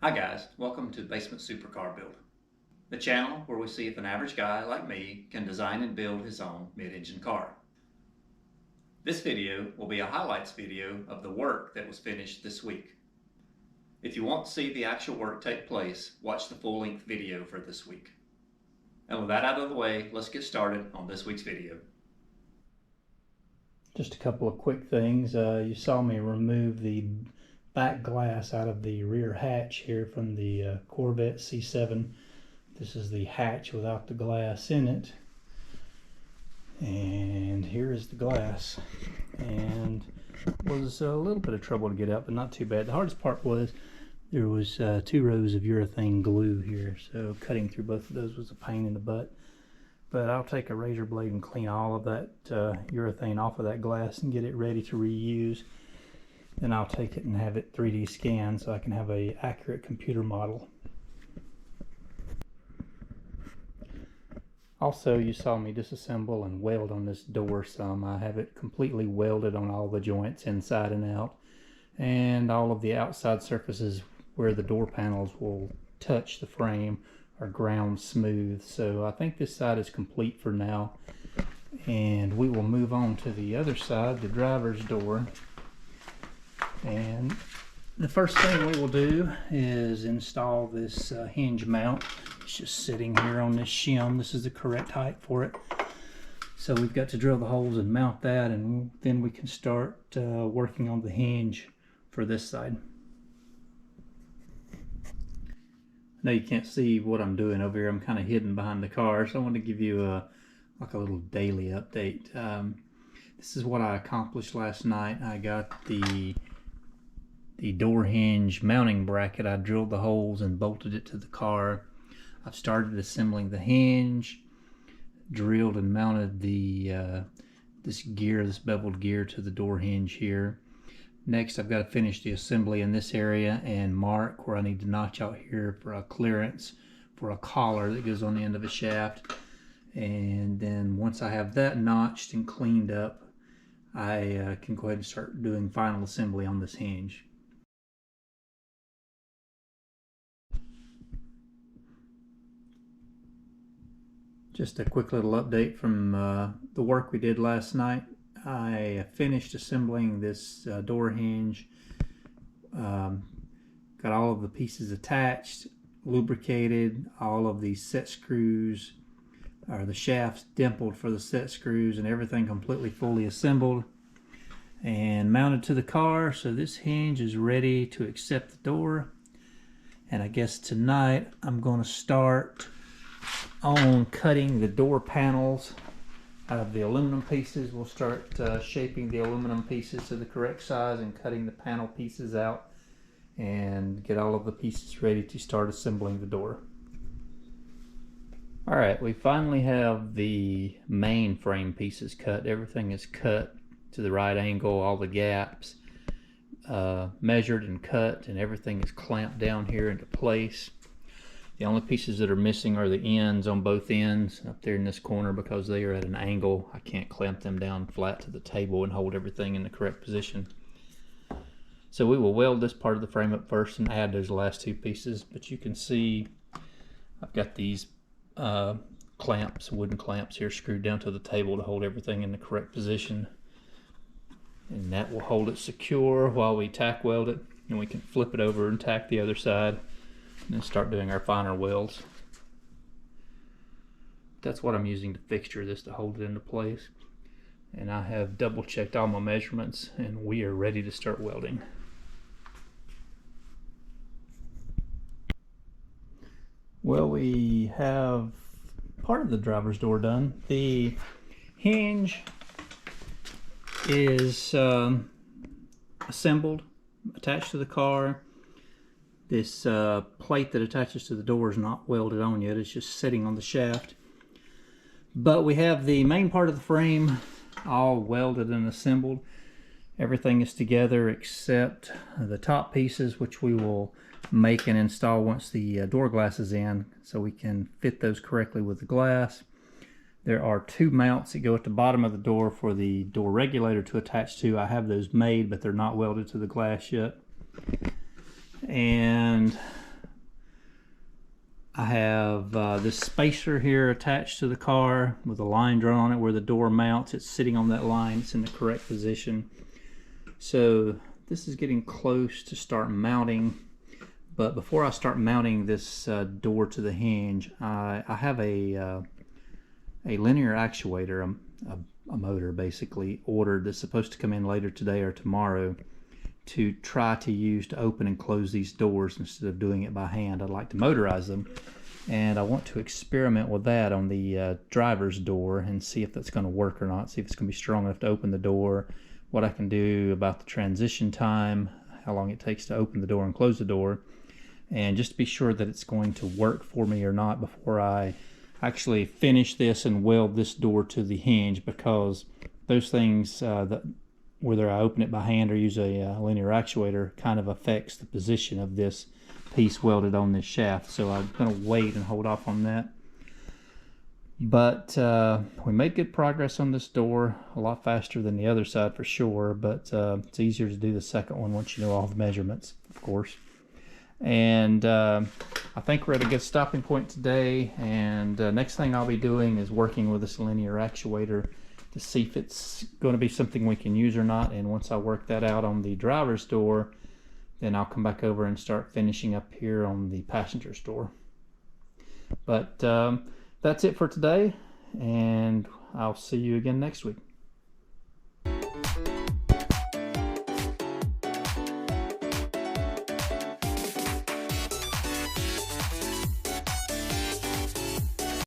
Hi guys, welcome to Basement Supercar Build, the channel where we see if an average guy like me can design and build his own mid-engine car. This video will be a highlights video of the work that was finished this week. If you want to see the actual work take place, watch the full-length video for this week. And with that out of the way, let's get started on this week's video. Just a couple of quick things. You saw me remove the back glass out of the rear hatch here from the Corvette C7. This is the hatch without the glass in it. And here is the glass. And it was a little bit of trouble to get out, but not too bad. The hardest part was there was 2 rows of urethane glue here, so cutting through both of those was a pain in the butt. But I'll take a razor blade and clean all of that urethane off of that glass and get it ready to reuse. Then I'll take it and have it 3D scanned so I can have an accurate computer model. Also, you saw me disassemble and weld on this door some. I have it completely welded on all the joints inside and out, and all of the outside surfaces where the door panels will touch the frame are ground smooth. So I think this side is complete for now, and we will move on to the other side, the driver's door. And the first thing we will do is install this hinge mount. It's just sitting here on this shim. This is the correct height for it. So we've got to drill the holes and mount that, and then we can start working on the hinge for this side. I know you can't see what I'm doing over here. I'm kind of hidden behind the car, so I want to give you a little daily update. This is what I accomplished last night. I got the door hinge mounting bracket. I drilled the holes and bolted it to the car. I've started assembling the hinge, drilled and mounted the this beveled gear to the door hinge here. Next, I've got to finish the assembly in this area and mark where I need to notch out here for a clearance for a collar that goes on the end of a shaft. And then once I have that notched and cleaned up, I can go ahead and start doing final assembly on this hinge. Just a quick little update from the work we did last night. I finished assembling this door hinge, got all of the pieces attached, lubricated, all of the set screws, or the shafts dimpled for the set screws, and everything completely fully assembled and mounted to the car. So this hinge is ready to accept the door. And I guess tonight I'm going to start on cutting the door panels out of the aluminum pieces. We'll start shaping the aluminum pieces to the correct size and cutting the panel pieces out and get all of the pieces ready to start assembling the door. Alright, we finally have the main frame pieces cut. Everything is cut to the right angle, all the gaps measured and cut, and everything is clamped down here into place. The only pieces that are missing are the ends on both ends up there in this corner because they are at an angle. I can't clamp them down flat to the table and hold everything in the correct position. So we will weld this part of the frame up first and add those last 2 pieces. But you can see I've got these clamps, wooden clamps here, screwed down to the table to hold everything in the correct position. And that will hold it secure while we tack weld it. And we can flip it over and tack the other side and then start doing our finer welds. That's what I'm using to fixture this to hold it into place. And I have double checked all my measurements and we are ready to start welding. Well, we have part of the driver's door done. The hinge is assembled, attached to the car. This plate that attaches to the door is not welded on yet. It's just sitting on the shaft. But we have the main part of the frame all welded and assembled. Everything is together except the top pieces, which we will make and install once the door glass is in, so we can fit those correctly with the glass. There are 2 mounts that go at the bottom of the door for the door regulator to attach to. I have those made, but they're not welded to the glass yet. And this spacer here attached to the car with a line drawn on it where the door mounts. It's sitting on that line. It's in the correct position. So this is getting close to start mounting. But before I start mounting this door to the hinge, I have a linear actuator, a motor basically, ordered that's supposed to come in later today or tomorrow to try to use to open and close these doors instead of doing it by hand. I'd like to motorize them, and I want to experiment with that on the driver's door and see if that's going to work or not, see if it's going to be strong enough to open the door, what I can do about the transition time, how long it takes to open the door and close the door, and just to be sure that it's going to work for me or not before I actually finish this and weld this door to the hinge, because those things, whether I open it by hand or use a linear actuator, kind of affects the position of this piece welded on this shaft. So I'm going to wait and hold off on that. But we made good progress on this door, a lot faster than the other side for sure, but it's easier to do the second one once you know all the measurements, of course. And I think we're at a good stopping point today, and next thing I'll be doing is working with this linear actuator to see if it's going to be something we can use or not. And once I work that out on the driver's door, then I'll come back over and start finishing up here on the passenger's door. But that's it for today, and I'll see you again next week.